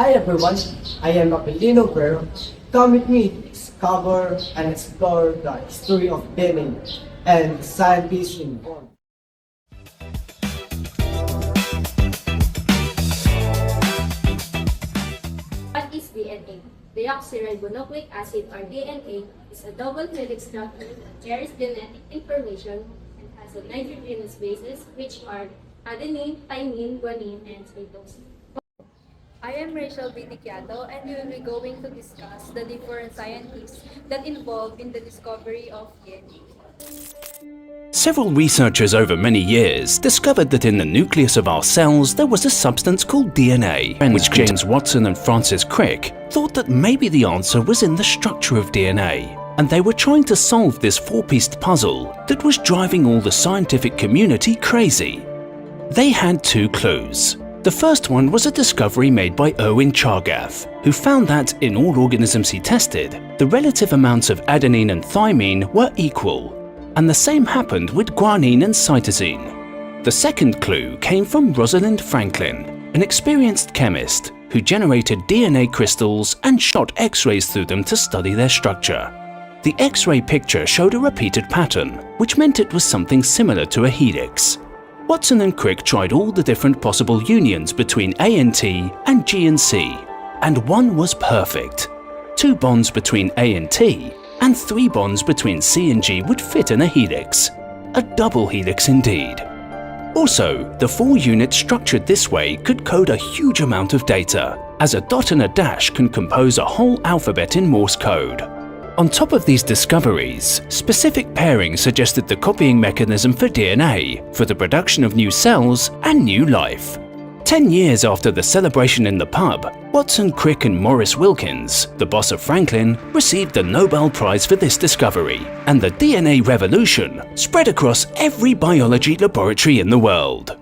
Hi everyone, I am Apelino Guerrero. Come with me to discover and explore the history of DNA and the scientists involved. What is DNA? Deoxyribonucleic acid or DNA is a double helix structure that carries genetic information and has a nitrogenous bases which are adenine, thymine, guanine, and cytosine. I am Rachel Vidiciato and we will be going to discuss the different scientists that involved in the discovery of DNA. Several researchers over many years discovered that in the nucleus of our cells there was a substance called DNA, which James Watson and Francis Crick thought that maybe the answer was in the structure of DNA. And they were trying to solve this four-pieced puzzle that was driving all the scientific community crazy. They had two clues. The first one was a discovery made by Erwin Chargaff, who found that in all organisms he tested, the relative amounts of adenine and thymine were equal. And the same happened with guanine and cytosine. The second clue came from Rosalind Franklin, an experienced chemist who generated DNA crystals and shot X-rays through them to study their structure. The X-ray picture showed a repeated pattern, which meant it was something similar to a helix. Watson and Crick tried all the different possible unions between A and T and G and C, and one was perfect. 2 bonds between A and T and 3 bonds between C and G would fit in a helix. A double helix indeed. Also, the 4 units structured this way could code a huge amount of data, as a dot and a dash can compose a whole alphabet in Morse code. On top of these discoveries, specific pairing suggested the copying mechanism for DNA, for the production of new cells and new life. 10 years after the celebration in the pub, Watson, Crick and Maurice Wilkins, the boss of Franklin, received the Nobel Prize for this discovery, and the DNA revolution spread across every biology laboratory in the world.